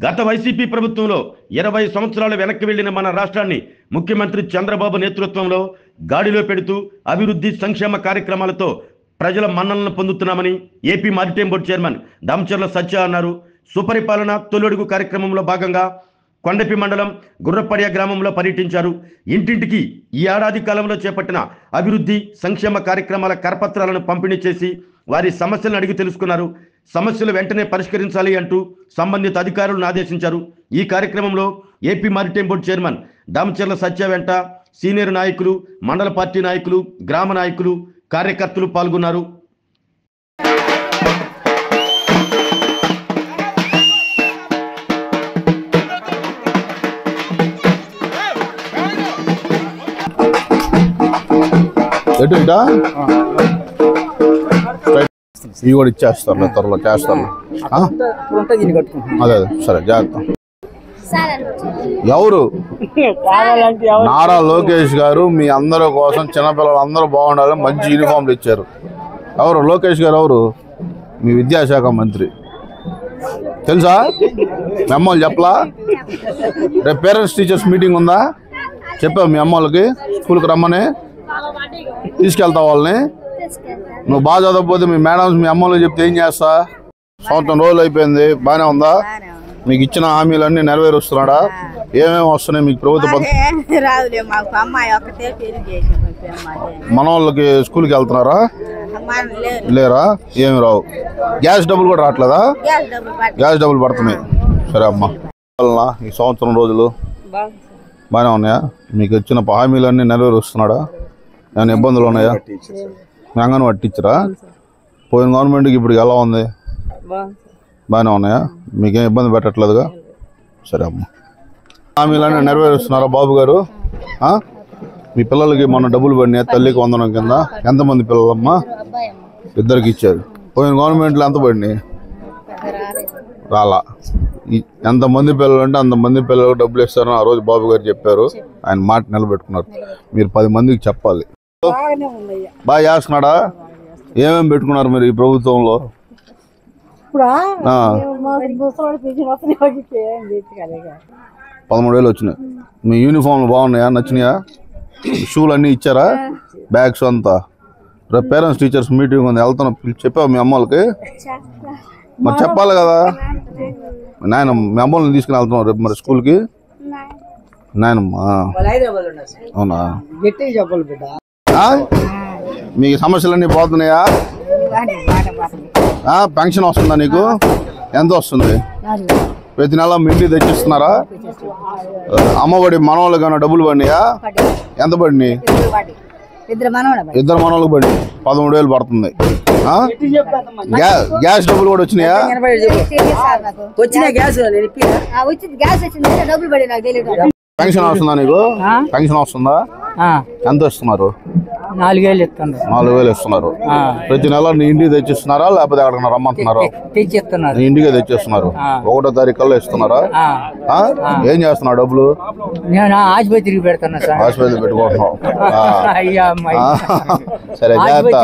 గత వైసీపీ ప్రభుత్వంలో 20 సంవత్సరాలు వెనక్కి వెళ్లిన మన రాష్ట్రాన్ని ముఖ్యమంత్రి చంద్రబాబు నేతృత్వంలో గాడిలో పెడుతూ అభివృద్ధి సంక్షేమ కార్యక్రమాలతో ప్రజల మన్ననలను పొందుతున్నామని AP maritime board chairman Damacharla Satya అన్నారు. సుపరిపాలన తొలడుగు కార్యక్రమంలో భాగంగా కొండపి మండలం గుర్రపడియ గ్రామంలో పర్యటించారు. ఇంటింటికి ఈ ఏడాది కాలంలో చేపట్టిన అభివృద్ధి సంక్షేమ కార్యక్రమాల కరపత్రాలను పంపిణీ చేసి వారి సమస్యలను అడిగి తెలుసుకున్నారు. సమస్యలు వెంటనే పరిష్కరించాలి అంటూ సంబంధిత అధికారులను ఆదేశించారు. ఈ కార్యక్రమంలో AP maritime board chairman Damacharla Satya వెంట సీనియర్ నాయకులు, మండల పార్టీ నాయకులు, గ్రామ నాయకులు, కార్యకర్తలు పాల్గొన్నారు. ఇవి కూడా ఇచ్చేస్తారు, త్వరలో చేస్తారు. అదే సరే, జాగ్రత్త. ఎవరు? నారా లోకేష్ గారు మీ అందరి కోసం చిన్నపిల్లలు అందరూ బాగుండాలని మంచి యూనిఫామ్లు ఇచ్చారు. ఎవరు లోకేష్ గారు? ఎవరు? మీ విద్యాశాఖ మంత్రి. తెలుసా? మీ అమ్మోళ్ళు చెప్పలా? రేపు పేరెంట్స్ టీచర్స్ మీటింగ్ ఉందా? చెప్పావు మీ అమ్మోళ్ళకి స్కూల్కి రమ్మని? తీసుకెళ్తావు వాళ్ళని? నువ్వు బాగా చదవకపోతే మీ మేడమ్స్ మీ అమ్మోళ్ళకి చెప్తే ఏం చేస్తా? సంవత్సరం రోజులు అయిపోయింది, బాగానే ఉందా? మీకు ఇచ్చిన హామీలన్నీ నెరవేరుస్తున్నాడా? ఏమేమి వస్తున్నాయి మీకు ప్రభుత్వ? మన వాళ్ళకి స్కూల్కి వెళ్తున్నారా? లేరా? ఏమి రావు. గ్యాస్ డబ్బులు కూడా రావట్లేదా? గ్యాస్ డబ్బులు పడుతున్నాయి. సరే అమ్మా, ఈ సంవత్సరం రోజులు బాగానే ఉన్నాయా? మీకు ఇచ్చిన హామీలన్నీ నెరవేరుస్తున్నాడా? ఏమైనా ఇబ్బందులు ఉన్నాయా? అంగన్వాడీ టీచరా? పోయిన గవర్నమెంట్కి ఇప్పుడు ఎలా ఉంది? బాగానే ఉన్నాయా? మీకేం ఇబ్బంది పెట్టట్లేదుగా? సరే అమ్మ, హామీలన్నీ నెరవేరుస్తున్నారా బాబు గారు? మీ పిల్లలకి మొన్న డబ్బులు పడినాయా తల్లికి వందనం కింద? ఎంతమంది పిల్లలమ్మా? ఇద్దరికి ఇచ్చారు. పోయిన గవర్నమెంట్లో ఎంత పడినాయి? రాలా. ఎంతమంది పిల్లలు అంటే అంతమంది పిల్లలకు డబ్బులు ఇస్తారని ఆ రోజు బాబు గారు చెప్పారు. ఆయన మాట నిలబెట్టుకున్నారు. మీరు 10 మందికి చెప్పాలి. బాగా చేస్తున్నాడా? ఏమేమి పెట్టుకున్నారు మీరు ఈ ప్రభుత్వంలో? 13,000 వచ్చినాయి. మీ యూనిఫామ్లు బాగున్నాయా? నచ్చినాయా? షూలు అన్నీ ఇచ్చారా? బ్యాగ్స్ అంతా? రేపు పేరెంట్స్ టీచర్స్ మీటింగ్ ఉంది, వెళ్తున్నా. చెప్పావు మీ అమ్మలకి? మరి చెప్పాలి కదా. నాయన మీ అమ్మల్ని తీసుకుని వెళ్తున్నావు రేపు మరి స్కూల్కి? నాయనమ్మా, అవునా? మీ సమస్యలన్నీ పోతున్నాయా? పెన్షన్ వస్తుందా నీకు? ఎంత వస్తుంది? ప్రతి నెల మీ ఇంటికి తెచ్చిస్తున్నారా? అమ్మఒడి మనవాళ్ళకి ఏమైనా డబ్బులు పడినాయా? ఎంత పడినాయి? ఇద్దరు మనవాళ్ళకి పడి 13,000 పడుతుంది. గ్యాస్ డబ్బులు కూడా వచ్చినాయా? పెన్షన్ వస్తుందా నీకు? పెన్షన్ వస్తుందా? ఎంత ఇస్తున్నారు? 4,000 ఇస్తున్నారు. 4,000 ఇస్తున్నారు. ప్రతి నెల నీ ఇంటికి తెచ్చిస్తున్నారా లేకపోతే ఎక్కడికన్నా రమ్మంటున్నారా? తెచ్చిస్తున్నారు. ఇంటికే తెచ్చిస్తున్నారు. 1వ తారీఖు కల్లా ఇస్తున్నారా? ఏం చేస్తున్నావు డబ్బులు? నేను ఆసుపత్రికి పెడతాను సార్. ఆసుపత్రి పెట్టుకుంటున్నావు? సరే జాగ్రత్త.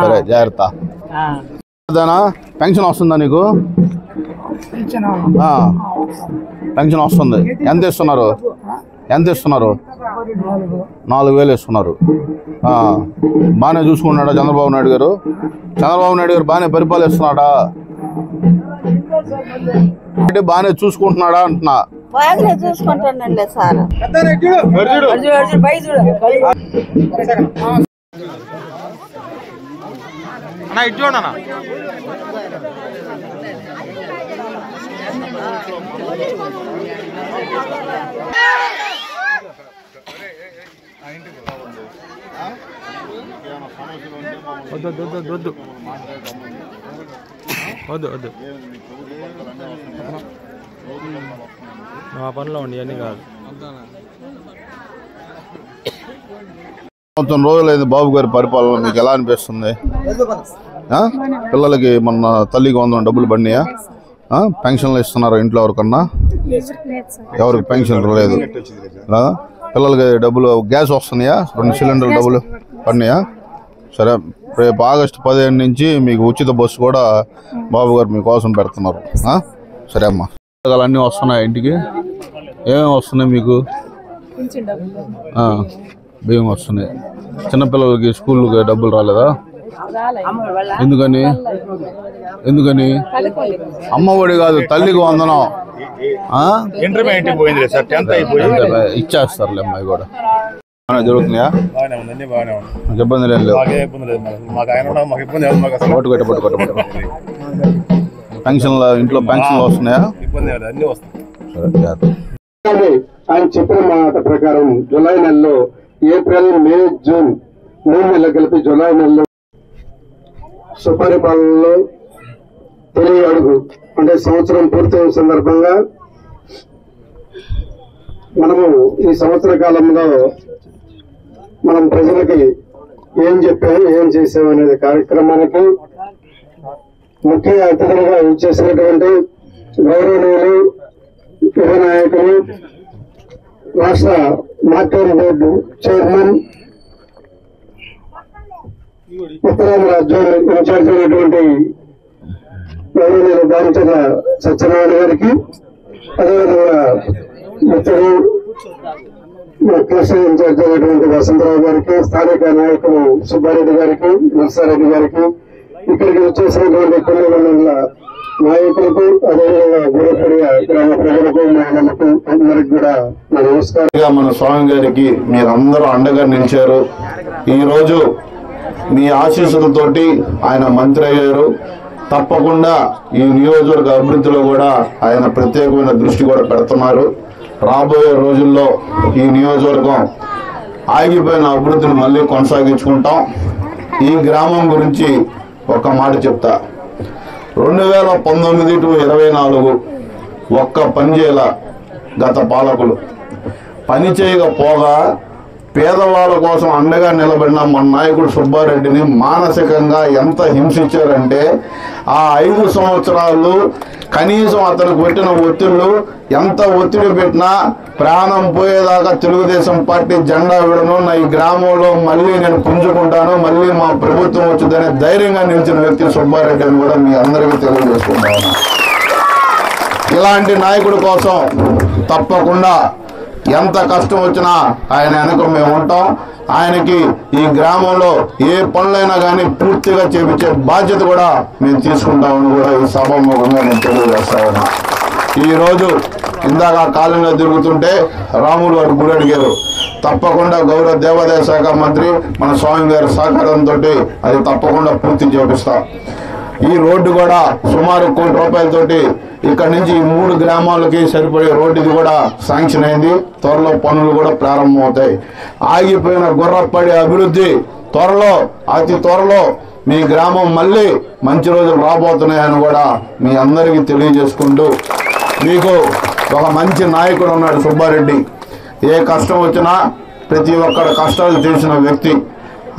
సరే జాగ్రత్త. పెన్షన్ వస్తుందా నీకు? పెన్షన్ వస్తుంది. ఎంత ఇస్తున్నారు? ఎంత ఇస్తున్నారు? 4,000 ఇస్తున్నారు. బాగానే చూసుకున్నాడా చంద్రబాబు నాయుడు గారు? చంద్రబాబు నాయుడు గారు బాగానే పరిపాలిస్తున్నాడా? అంటే బాగానే చూసుకుంటున్నాడా అంటున్నా? చూసుకుంటానండి సార్. వద్దు మా పనిలో ఉండి అన్నీ కాదు. సంవత్సరం రోజులైంది బాబు గారి పరిపాలన, మీకు ఎలా అనిపిస్తుంది? పిల్లలకి మొన్న తల్లికి వందనం డబ్బులు పడినాయా? పెన్షన్లు ఇస్తున్నారా ఇంట్లో ఎవరికన్నా? ఎవరికి పెన్షన్ లేదు. పిల్లలకి డబ్బులు గ్యాస్ వస్తున్నాయా? 2 సిలిండర్లు డబ్బులు పడినాయా? సరే, రేపు ఆగస్టు 15 నుంచి మీకు ఉచిత బస్సు కూడా బాబు గారు మీకోసం పెడుతున్నారు. సరే అమ్మా. అన్నీ వస్తున్నాయి ఇంటికి? ఏమేమి వస్తున్నాయి మీకు? బియ్యం వస్తున్నాయి. చిన్నపిల్లలకి స్కూల్కి డబ్బులు రాలేదా? ఎందుకని? అమ్మఒడి కాదు, తల్లికి వందనం ఇచ్చేస్తారులే అమ్మాయి కూడా. జరుగుతున్నాయా? ఇబ్బంది లేదు. పెన్షన్లు ఇంట్లో పెన్షన్లు వస్తున్నాయా? ఆయన చెప్పిన మాట ప్రకారం జూలై నెలలో, ఏప్రిల్, మే, జూన్ 3 నెలలు కలిపి జూలై నెలలో సుపరిపాలనలో తొలి అడుగు అంటే సంవత్సరం పూర్తయిన సందర్భంగా మనము ఈ సంవత్సర కాలంలో మనం ప్రజలకి ఏం చెప్పాము, ఏం చేసాము అనేది కార్యక్రమానికి ముఖ్య అతిథులుగా చేసినటువంటి గౌరవనీయులు యువ నాయకులు, రాష్ట్ర మార్కెటింగ్ బోర్డు చైర్మన్, ఉత్తరాంధ్ర రాజ్యం ఇన్ఛార్జ్ అయినటువంటి గౌరవనీయులు దామచర్ల సత్యనారాయణ గారికి, అదేవిధంగా మిత్రుడు క్లస్టర్ ఇన్ఛార్జ్ అయినటువంటి వసంతరావు గారికి, స్థానిక నాయకులు సుబ్బారెడ్డి గారికి, నర్సారెడ్డి గారికి, ఇక్కడికి వచ్చేసినటువంటి కొన్ని మండల నాయకులకు, అదేవిధంగా గురపడియ గ్రామ ప్రజలకు, మహిళలకు అందరికి కూడా నా నమస్కారం. మన స్వామి గారికి మీరందరూ అండగా నిలిచారు. ఈరోజు మీ ఆశీస్సులతోటి ఆయన మంత్రి అయ్యారు. తప్పకుండా ఈ నియోజకవర్గ అభివృద్ధిలో కూడా ఆయన ప్రత్యేకమైన దృష్టి కూడా పెడుతున్నారు. రాబోయే రోజుల్లో ఈ నియోజకవర్గం ఆగిపోయిన అభివృద్ధిని మళ్ళీ కొనసాగించుకుంటాం. ఈ గ్రామం గురించి ఒక మాట చెప్తా. 2019 to 24 ఒక్క పని చేయాల గత పాలకులు. పని చేయకపోగా పేదవాళ్ళ కోసం అండగా నిలబడిన మన నాయకుడు సుబ్బారెడ్డిని మానసికంగా ఎంత హింసించారంటే ఆ 5 సంవత్సరాలు కనీసం అతనికి పెట్టిన ఒత్తిళ్లు, ఎంత ఒత్తిడి పెట్టినా ప్రాణం పోయేదాకా తెలుగుదేశం పార్టీ జెండా విడను, నా ఈ గ్రామంలో మళ్ళీ నేను పుంజుకుంటాను, మళ్ళీ మా ప్రభుత్వం వచ్చిందనే ధైర్యంగా నిలిచిన వ్యక్తి సుబ్బారెడ్డి అని కూడా మీ అందరికీ తెలియజేసుకుంటాను. ఇలాంటి నాయకుడి కోసం తప్పకుండా ఎంత కష్టం వచ్చినా ఆయన వెనక మేము ఉంటాం. ఆయనకి ఈ గ్రామంలో ఏ పనులైనా కానీ పూర్తిగా చేపించే బాధ్యత కూడా మేము తీసుకుంటామని కూడా ఈ సభాముఖంగా నేను తెలియజేస్తా ఉన్నా. ఈరోజు ఇందాక కాలంలో తిరుగుతుంటే రాములు గారు గుడి అడిగారు. తప్పకుండా గౌరవ దేవాదాయ శాఖ మంత్రి మన స్వామి గారి సహకారంతో అది తప్పకుండా పూర్తి చేపిస్తాం. ఈ రోడ్డు కూడా సుమారు 1 కోటి రూపాయలతోటి ఇక్కడ నుంచి ఈ 3 గ్రామాలకి సరిపడే రోడ్డుది కూడా శాంక్షన్ అయింది. త్వరలో పనులు కూడా ప్రారంభమవుతాయి. ఆగిపోయిన గుర్రపడి అభివృద్ధి అతి త్వరలో మీ గ్రామం మళ్ళీ మంచి రోజులు రాబోతున్నాయని కూడా మీ అందరికీ తెలియజేసుకుంటూ, మీకు ఒక మంచి నాయకుడు ఉన్నాడు సుబ్బారెడ్డి. ఏ కష్టం వచ్చినా ప్రతి ఒక్కరి కష్టాలు తెలిసిన వ్యక్తి.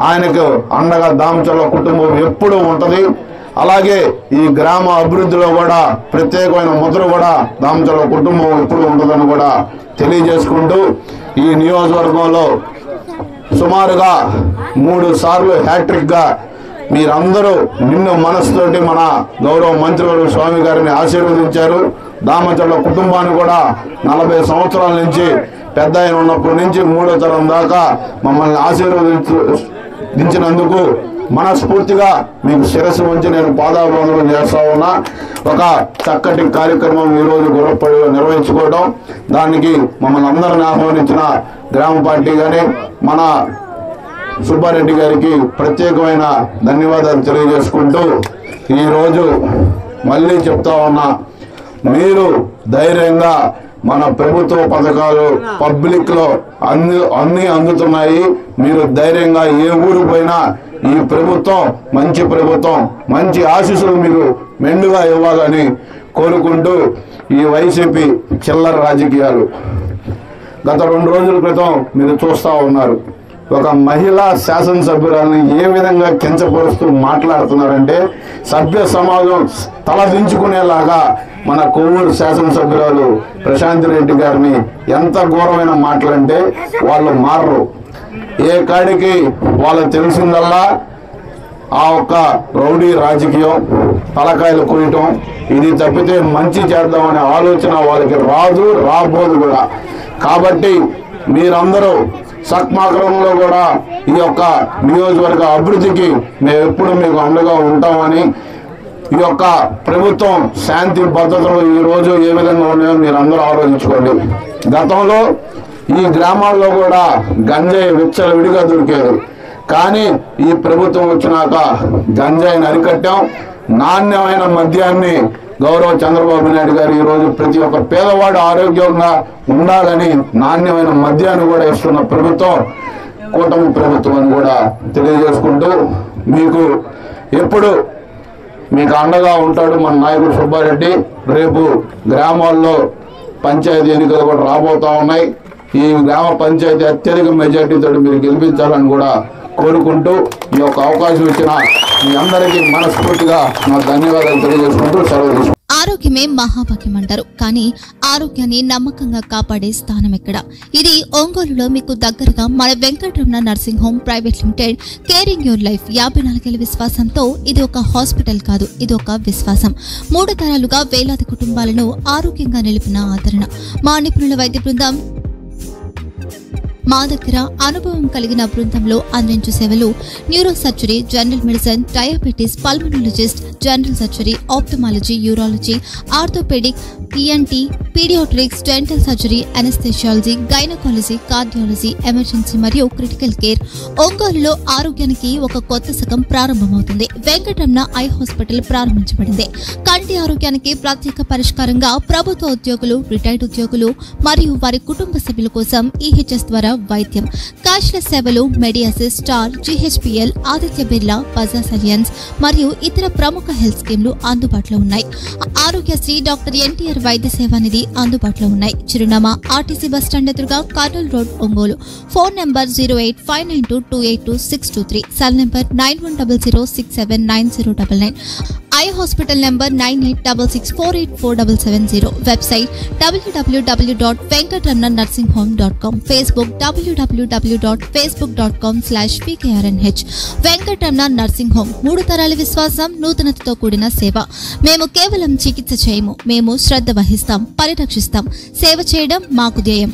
ఆయనకు అండగా దామచర్ల కుటుంబం ఎప్పుడూ ఉంటుంది. అలాగే ఈ గ్రామ అభివృద్ధిలో కూడా ప్రత్యేకమైన ముద్ర కూడా దామచర్ల కుటుంబం ఎప్పుడు ఉంటుందని కూడా తెలియజేసుకుంటూ, ఈ నియోజకవర్గంలో సుమారుగా 3 సార్లు హ్యాట్రిక్గా మీరందరూ నిన్ను మనసుతోటి మన గౌరవ మంత్రివర్గ స్వామి గారిని ఆశీర్వదించారు. దామచర్ల కుటుంబాన్ని కూడా 40 సంవత్సరాల నుంచి పెద్ద ఆయన ఉన్నప్పటి నుంచి 3వ తరం దాకా మమ్మల్ని ఆశీర్వదించినందుకు మనస్ఫూర్తిగా మీకు శిరస్సు ఉంచి నేను పాదాభివందనం చేస్తా ఉన్నా. ఒక చక్కటి కార్యక్రమం ఈరోజు గుర్రపల్లిలో నిర్వహించుకోవడం, దానికి మమ్మల్ని అందరిని ఆహ్వానించిన గ్రామ పార్టీ కానీ మన సుబ్బారెడ్డి గారికి ప్రత్యేకమైన ధన్యవాదాలు తెలియజేసుకుంటూ, ఈరోజు మళ్ళీ చెప్తా ఉన్నా, మీరు ధైర్యంగా మన ప్రభుత్వ పథకాలు పబ్లిక్లో అన్నీ అందుతున్నాయి. మీరు ధైర్యంగా ఏ ఊరు పోయినా ఈ ప్రభుత్వం మంచి ఆశీస్సులు మీకు మెండుగా ఇవ్వాలని కోరుకుంటూ, ఈ వైసీపీ చిల్లర రాజకీయాలు గత 2 రోజుల క్రితం మీరు చూస్తూ ఉన్నారు. ఒక మహిళా శాసనసభ్యురాలని ఏ విధంగా కించపరుస్తూ మాట్లాడుతున్నారంటే, సభ్య సమాజం తలదించుకునేలాగా మన కొవ్వూరు శాసనసభ్యురాలు ప్రశాంత్ రెడ్డి గారిని ఎంత ఘోరమైన మాటలంటే వాళ్ళు మారరు. ఏ కాడికి వాళ్ళకి తెలిసిందల్లా ఆ ఒక్క రౌడీ రాజకీయం, తలకాయలు కొయ్యటం, ఇది తప్పితే మంచి చేద్దామనే ఆలోచన వాళ్ళకి రాదు, రాబోదు కూడా. కాబట్టి మీరందరూ సక్మాక్రమంలో కూడా ఈ యొక్క నియోజకవర్గ అభివృద్ధికి మేము ఎప్పుడు మీకు అండగా ఉంటామని, ఈ యొక్క ప్రభుత్వం శాంతి భద్రతలు ఈ రోజు ఏ విధంగా ఉన్నాయో మీరు అందరూ ఆలోచించుకోండి. గతంలో ఈ గ్రామాల్లో కూడా గంజాయి విచ్చలవిడిగా దొరికేది. కానీ ఈ ప్రభుత్వం వచ్చినాక గంజాయిని అరికట్టాం. నాణ్యమైన మద్యాన్ని గౌరవ చంద్రబాబు నాయుడు గారు ఈరోజు ప్రతి ఒక్క పేదవాడు ఆరోగ్యంగా ఉండాలని నాణ్యమైన మద్యాన్ని కూడా ఇస్తున్న ప్రభుత్వం కూటమి ప్రభుత్వం అని కూడా తెలియజేసుకుంటూ, మీకు ఎప్పుడు మీకు అండగా ఉంటాడు మన నాయకుడు సుబ్బారెడ్డి. రేపు గ్రామాల్లో పంచాయతీ ఎన్నికలు కూడా రాబోతా ఉన్నాయి. ఈ గ్రామ పంచాయతీ అత్యధిక మెజార్టీతో మీరు గెలిపించాలని కూడా కోరుకుంటూ, ఈ యొక్క అవకాశం ఇచ్చిన మీ అందరికీ మనస్ఫూర్తిగా నా ధన్యవాదాలు తెలియజేసుకుంటూ సెలవు తీసుకుంటాను. ఆరోగ్యమే మహాభాగ్యం అంటారు, కానీ ఆరోగ్యాన్ని నమ్మకంగా కాపాడే స్థానం ఎక్కడ? ఇది ఒంగోలులో మీకు దగ్గరగా మన Venkataramana nursing home private limited. Caring your life 54 ఏళ్ల విశ్వాసంతో ఇది ఒక హాస్పిటల్ కాదు, ఇది ఒక విశ్వాసం. 3 తరాలుగా వేలాది కుటుంబాలను ఆరోగ్యంగా నిలిపిన ఆదరణ. మా నిపుణుల వైద్య బృందం మా దగ్గర అనుభవం కలిగిన బృందంలో అందించే సేవలు neuro surgery, general medicine, diabetes, pulmonologist, general surgery, ophthalmology, urology, orthopaedic, ENT, paediatrics, dental surgery, anaesthesiology, gynaecology, cardiology, emergency మరియు క్రిటికల్ కేర్. ఒంగోలులో ఆరోగ్యానికి ఒక కొత్త శకం ప్రారంభమవుతుంది. వెంకటరమణ ఐ హాస్పిటల్ ప్రారంభించబడింది. కంటి ఆరోగ్యానికి ప్రత్యేక పరిష్కారంగా ప్రభుత్వ ఉద్యోగులు, రిటైర్డ్ ఉద్యోగులు మరియు వారి కుటుంబ సభ్యుల కోసం ఈహెచ్ఎస్ ద్వారా వైద్యం, క్యాష్లెస్ సేవలు, మెడియాసిస్, స్టార్, జీహెచ్పిఎల్, ఆదిత్య బిర్లా, బజాజ్ అలియన్స్ మరియు ఇతర ప్రముఖ హెల్త్ స్కీమ్లు అందుబాటులో ఉన్నాయి. ఆరోగ్యశ్రీ, డాక్టర్ ఎన్టీఆర్ వైద్య సేవా నిధి అందుబాటులో ఉన్నాయి. చిరునామా ఆర్టీసీ బస్టాండ్ ఎదురుగా, Kurnool road, Ongole. Phone number 08592282623, cell number 9100679099, eye hospital number 9866484770, website www.venkatramananursinghome.com, Facebook www.facebook.com/pkrnh. Venkataramana nursing home, 3 తరాల విశ్వాసం, నూతనతతో కూడిన సేవ. మేము కేవలం చికిత్స చేయము, మేము శ్రద్ధ వహిస్తాం, పరిరక్షిస్తాం. సేవ చేయడం మాకు ధ్యేయం.